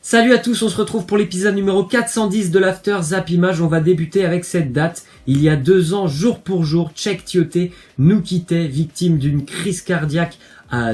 Salut à tous, on se retrouve pour l'épisode numéro 410 de l'After Zap Image. On va débuter avec cette date. Il y a 2 ans, jour pour jour, Cheick Tioté nous quittait, victime d'une crise cardiaque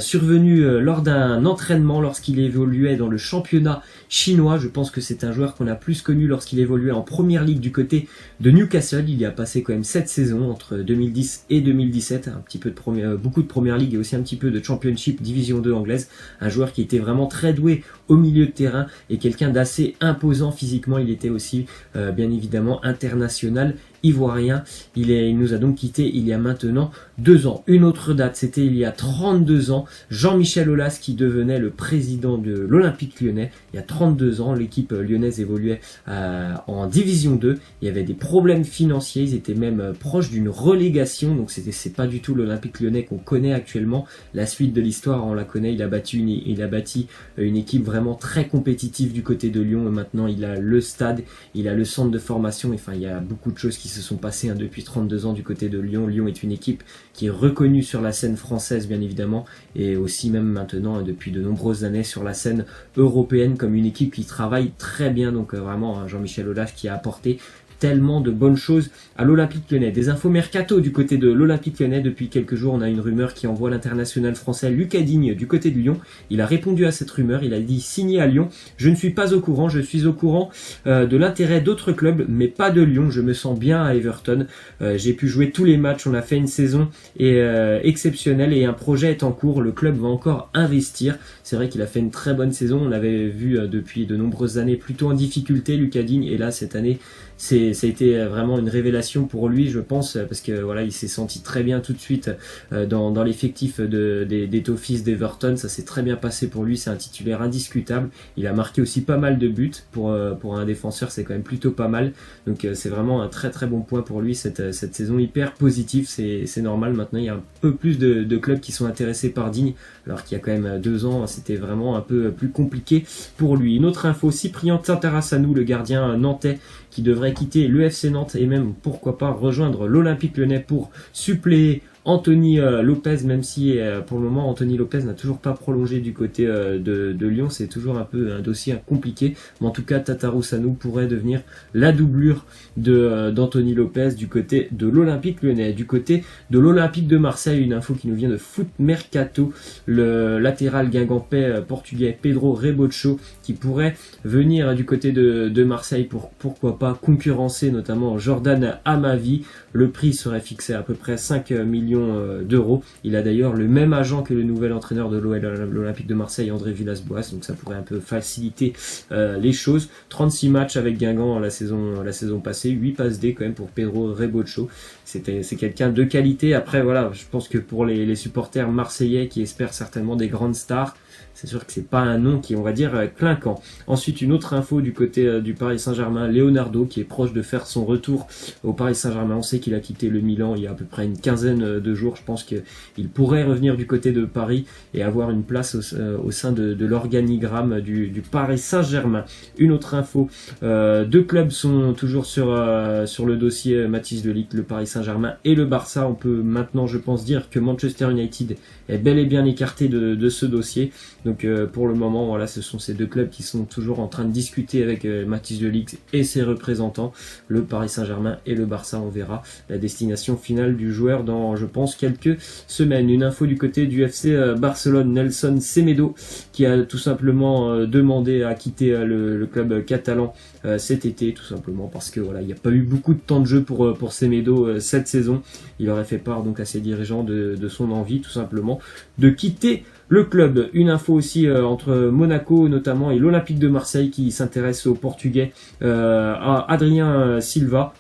survenue lors d'un entraînement lorsqu'il évoluait dans le championnat chinois. Je pense que c'est un joueur qu'on a plus connu lorsqu'il évoluait en première ligue du côté de Newcastle. Il y a passé quand même 7 saisons entre 2010 et 2017, un petit peu de beaucoup de première ligue et aussi un petit peu de championship division 2 anglaise. Un joueur qui était vraiment très doué au milieu de terrain et quelqu'un d'assez imposant physiquement. Il était aussi bien évidemment international ivoirien. Il nous a donc quitté il y a maintenant 2 ans. Une autre date, c'était il y a 32 ans, Jean-Michel Aulas qui devenait le président de l'Olympique Lyonnais. Il y a 32 ans, l'équipe lyonnaise évoluait en division 2. Il y avait des problèmes financiers, ils étaient même proches d'une relégation, donc c'est pas du tout l'Olympique Lyonnais qu'on connaît actuellement. La suite de l'histoire, on la connaît, il a bâti une équipe vraiment très compétitive du côté de Lyon, et maintenant il a le stade, il a le centre de formation, enfin il y a beaucoup de choses qui se sont passées depuis 32 ans du côté de Lyon. Lyon est une équipe qui est reconnue sur la scène française bien évidemment, et aussi même maintenant depuis de nombreuses années sur la scène européenne comme une équipe qui travaille très bien. Donc vraiment Jean-Michel Aulas qui a apporté tellement de bonnes choses à l'Olympique Lyonnais. Des infos mercato du côté de l'Olympique Lyonnais. Depuis quelques jours, on a une rumeur qui envoie l'international français Lucas Digne du côté de Lyon. Il a répondu à cette rumeur, il a dit signer à Lyon. Je ne suis pas au courant, je suis au courant de l'intérêt d'autres clubs, mais pas de Lyon. Je me sens bien à Everton. J'ai pu jouer tous les matchs, on a fait une saison exceptionnelle et un projet est en cours. Le club va encore investir. C'est vrai qu'il a fait une très bonne saison. On l'avait vu depuis de nombreuses années plutôt en difficulté, Lucas Digne, et là cette année, ça a été vraiment une révélation pour lui, je pense, parce que voilà, il s'est senti très bien tout de suite dans l'effectif des Toffees d'Everton. Ça s'est très bien passé pour lui, c'est un titulaire indiscutable. Il a marqué aussi pas mal de buts pour un défenseur, c'est quand même plutôt pas mal. Donc c'est vraiment un très très bon point pour lui cette saison, hyper positive. C'est normal, maintenant il y a un peu plus de clubs qui sont intéressés par Digne, alors qu'il y a quand même 2 ans c'était vraiment un peu plus compliqué pour lui. Une autre info, Cyprien Tintarasanou, le gardien nantais, qui devrait quitter le FC Nantes et même pourquoi pas rejoindre l'Olympique Lyonnais pour suppléer Anthony Lopez, même si pour le moment Anthony Lopez n'a toujours pas prolongé du côté de Lyon. C'est toujours un peu un dossier compliqué, mais en tout cas Tatarousanou pourrait devenir la doublure d'Anthony Lopez du côté de l'Olympique Lyonnais. Du côté de l'Olympique de Marseille, une info qui nous vient de Foot Mercato, le latéral guingampais portugais Pedro Rebocho qui pourrait venir du côté de Marseille pour pourquoi pas concurrencer notamment Jordan Amavi. Le prix serait fixé à peu près 5 millions d'euros. Il a d'ailleurs le même agent que le nouvel entraîneur de l'Olympique de Marseille, André Villas-Boas, donc ça pourrait un peu faciliter les choses. 36 matchs avec Guingamp la saison passée, 8 passes D quand même pour Pedro Rebocho. C'est quelqu'un de qualité. Après voilà, je pense que pour les supporters marseillais qui espèrent certainement des grandes stars, c'est sûr que c'est pas un nom qui, on va dire, clinquant. Ensuite, une autre info du côté du Paris Saint-Germain, Leonardo qui est proche de faire son retour au Paris Saint-Germain. On sait qu'il a quitté le Milan il y a à peu près une quinzaine de jours. Je pense qu'il pourrait revenir du côté de Paris et avoir une place au sein de l'organigramme du Paris Saint-Germain. Une autre info, 2 clubs sont toujours sur le dossier Mathys de Ligt, le Paris Saint-Germain et le Barça. On peut maintenant, je pense, dire que Manchester United est bel et bien écarté de ce dossier. Donc pour le moment, voilà, ce sont ces 2 clubs qui sont toujours en train de discuter avec Mathys de Ligt et ses représentants, le Paris Saint-Germain et le Barça. On verra la destination finale du joueur dans, je pense, quelques semaines. Une info du côté du FC Barcelone, Nelson Semedo qui a tout simplement demandé à quitter le club catalan cet été, tout simplement parce que voilà, il n'y a pas eu beaucoup de temps de jeu pour Semedo cette saison. Il aurait fait part donc à ses dirigeants de son envie tout simplement de quitter le club. Une info aussi entre Monaco notamment et l'Olympique de Marseille qui s'intéresse au Portugais à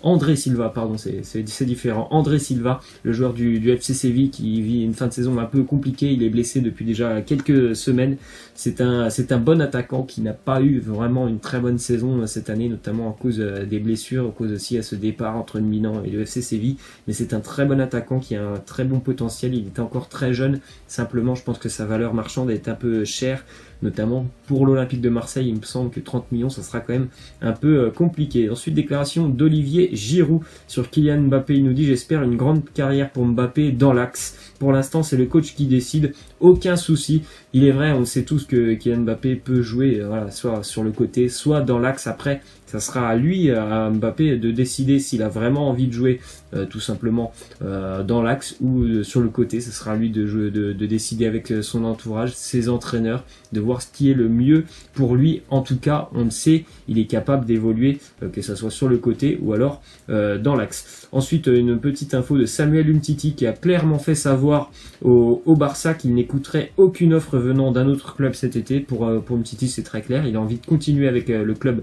André Silva, pardon, c'est différent. André Silva, le joueur du FC Séville qui vit une fin de saison un peu compliquée. Il est blessé depuis déjà quelques semaines. C'est un bon attaquant qui n'a pas eu vraiment une très bonne saison cette année, notamment à cause des blessures, à cause aussi à ce départ entre le Milan et le FC Séville. Mais c'est un très bon attaquant qui a un très bon potentiel. Il est encore très jeune. Simplement, je pense que sa valeur marchande est un peu chère notamment pour l'Olympique de Marseille. Il me semble que 30 millions, ça sera quand même un peu compliqué. Ensuite, déclaration d'Olivier Giroud sur Kylian Mbappé. Il nous dit: j'espère une grande carrière pour Mbappé dans l'axe. Pour l'instant, c'est le coach qui décide, aucun souci. Il est vrai, on sait tous que Kylian Mbappé peut jouer soit sur le côté, soit dans l'axe. Après, ça sera à lui, à Mbappé, de décider s'il a vraiment envie de jouer tout simplement dans l'axe ou sur le côté. Ce sera à lui de décider avec son entourage, ses entraîneurs, de voir ce qui est le mieux pour lui. En tout cas, on le sait, il est capable d'évoluer, que ce soit sur le côté ou alors dans l'axe. Ensuite, une petite info de Samuel Umtiti qui a clairement fait savoir au Barça qu'il n'écouterait aucune offre venant d'un autre club cet été. Pour Umtiti, c'est très clair, il a envie de continuer avec le club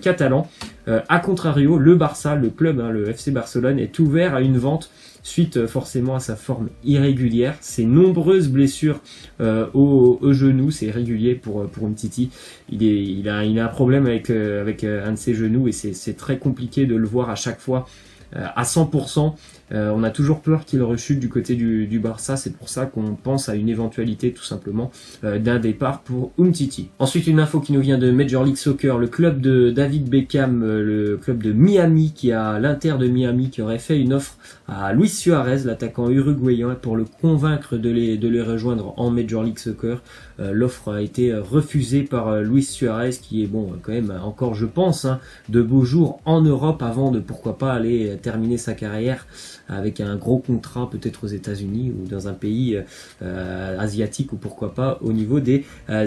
catalan. A contrario, le Barça, le club, le FC Barcelone, est ouvert à une vente suite forcément à sa forme irrégulière, ses nombreuses blessures au genou. C'est irrégulier pour Umtiti. Il a un problème avec un de ses genoux et c'est très compliqué de le voir à chaque fois à 100%. On a toujours peur qu'il rechute du côté du Barça. C'est pour ça qu'on pense à une éventualité tout simplement d'un départ pour Umtiti. Ensuite, une info qui nous vient de Major League Soccer, le club de David Beckham, le club de Miami, qui a l'Inter de Miami, qui aurait fait une offre à Luis Suarez, l'attaquant uruguayen, pour le convaincre de les rejoindre en Major League Soccer. L'offre a été refusée par Luis Suarez, qui est quand même encore, je pense, de beaux jours en Europe avant de pourquoi pas aller terminer sa carrière avec un gros contrat peut-être aux États-Unis ou dans un pays asiatique ou pourquoi pas au niveau des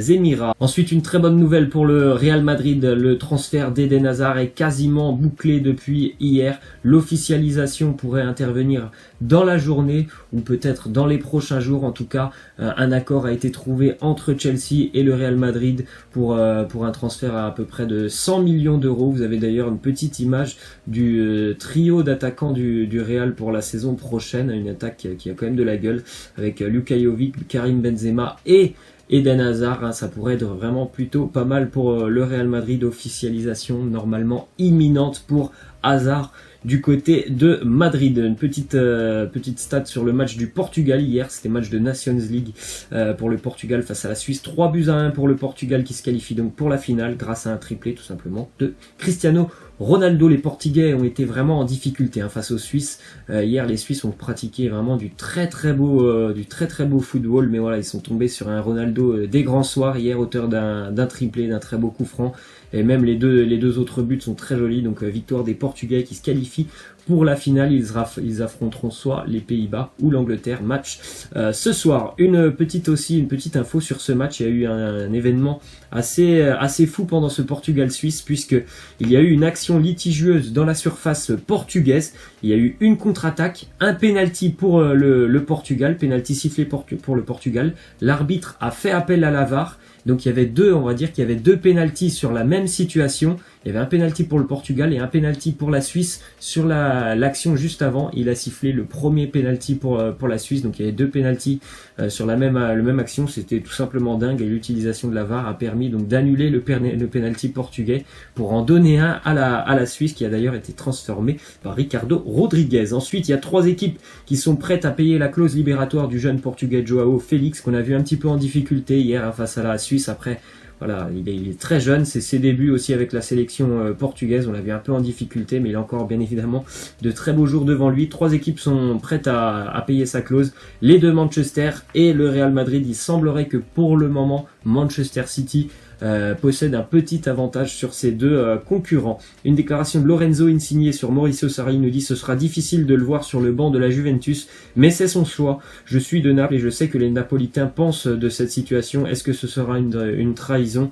Émirats. Ensuite, une très bonne nouvelle pour le Real Madrid, le transfert d'Eden Hazard est quasiment bouclé depuis hier. L'officialisation pourrait intervenir dans la journée ou peut-être dans les prochains jours. En tout cas, un accord a été trouvé entre Chelsea et le Real Madrid pour un transfert à peu près de 100 millions d'euros. Vous avez d'ailleurs une petite image du trio d'attaquants du Real pour la saison prochaine, une attaque qui a quand même de la gueule avec Luka Jovic, Karim Benzema et Eden Hazard. Ça pourrait être vraiment plutôt pas mal pour le Real Madrid. Officialisation normalement imminente pour Hazard du côté de Madrid. Une petite stat sur le match du Portugal hier, c'était match de Nations League pour le Portugal face à la Suisse. 3-1 pour le Portugal qui se qualifie donc pour la finale grâce à un triplé tout simplement de Cristiano Ronaldo. Les Portugais ont été vraiment en difficulté face aux Suisses. Hier, les Suisses ont pratiqué vraiment du très très beau football, mais voilà, ils sont tombés sur un Ronaldo des grands soirs hier, auteur d'un triplé, d'un très beau coup franc. Et même les deux autres buts sont très jolis. Donc victoire des Portugais qui se qualifient pour la finale. Ils affronteront soit les Pays-Bas ou l'Angleterre. Match ce soir. Une petite info sur ce match. Il y a eu un événement assez fou pendant ce Portugal-Suisse, puisque il y a eu une action litigieuse dans la surface portugaise. Il y a eu une contre-attaque, un penalty pour le Portugal, penalty sifflé pour le Portugal. L'arbitre a fait appel à la VAR. Donc il y avait deux penaltys sur la même situation. Il y avait un penalty pour le Portugal et un penalty pour la Suisse sur l'action juste avant. Il a sifflé le premier penalty pour la Suisse. Donc il y avait deux penaltys sur la même action. C'était tout simplement dingue et l'utilisation de la VAR a permis donc d'annuler le penalty portugais pour en donner un à la Suisse, qui a d'ailleurs été transformé par Ricardo Rodriguez. Ensuite, il y a 3 équipes qui sont prêtes à payer la clause libératoire du jeune portugais Joao Félix, qu'on a vu un petit peu en difficulté hier face à la Suisse. Après, voilà, il est très jeune, c'est ses débuts aussi avec la sélection portugaise, on l'a vu un peu en difficulté, mais il a encore bien évidemment de très beaux jours devant lui. 3 équipes sont prêtes à payer sa clause, les 2 Manchester et le Real Madrid. Il semblerait que pour le moment, Manchester City possède un petit avantage sur ces 2 concurrents. Une déclaration de Lorenzo Insigne sur Maurizio Sarri, nous dit: ce sera difficile de le voir sur le banc de la Juventus, mais c'est son choix. Je suis de Naples et je sais que les Napolitains pensent de cette situation. Est-ce que ce sera une trahison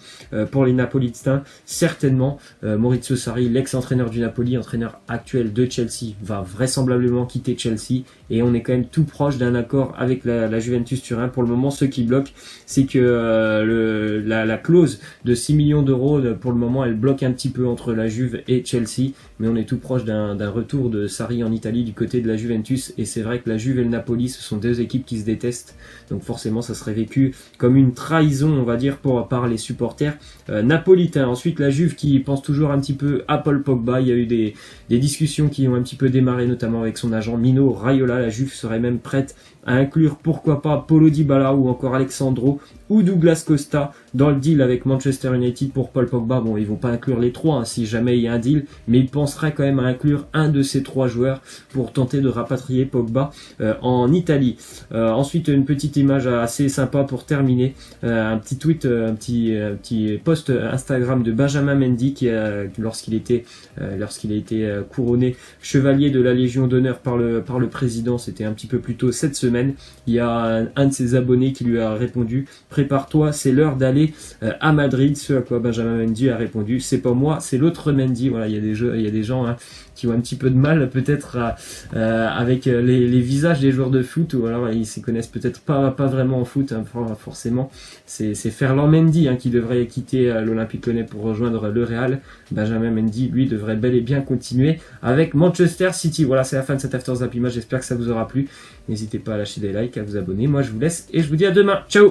pour les Napolitains? Certainement. Maurizio Sarri, l'ex-entraîneur du Napoli, entraîneur actuel de Chelsea, va vraisemblablement quitter Chelsea et on est quand même tout proche d'un accord avec la Juventus Turin. Pour le moment, ce qui bloque, c'est que la clause de 6 millions d'euros. Pour le moment, elle bloque un petit peu entre la Juve et Chelsea, mais on est tout proche d'un retour de Sarri en Italie du côté de la Juventus, et c'est vrai que la Juve et le Napoli, ce sont deux équipes qui se détestent, donc forcément ça serait vécu comme une trahison, on va dire, par les supporters napolitains. Ensuite, la Juve qui pense toujours un petit peu à Paul Pogba. Il y a eu des discussions qui ont un petit peu démarré, notamment avec son agent Mino Raiola. La Juve serait même prête à inclure, pourquoi pas, Paulo Dybala ou encore Alexandro ou Douglas Costa dans le deal avec Manchester United pour Paul Pogba. Bon, ils vont pas inclure les trois si jamais il y a un deal, mais ils penseraient quand même à inclure un de ces trois joueurs pour tenter de rapatrier Pogba en Italie. Ensuite, une petite image assez sympa pour terminer, un petit tweet, un petit post Instagram de Benjamin Mendy qui lorsqu'il a été couronné chevalier de la Légion d'honneur par le président, c'était un petit peu plus tôt cette semaine. Il y a un de ses abonnés qui lui a répondu: prépare-toi, c'est l'heure d'aller à Madrid. Ce à quoi Benjamin Mendy a répondu: c'est pas moi, c'est l'autre Mendy. Voilà, il y a des gens qui ont un petit peu de mal peut-être avec les visages des joueurs de foot, ou alors ils s'y connaissent peut-être pas vraiment en foot, forcément. C'est Ferland Mendy qui devrait quitter l'Olympique Lyonnais pour rejoindre le Real. Benjamin Mendy, lui, devrait bel et bien continuer avec Manchester City. Voilà, c'est la fin de cet After Zap Image, j'espère que ça vous aura plu. N'hésitez pas à lâcher des likes, à vous abonner. Moi je vous laisse et je vous dis à demain. Ciao.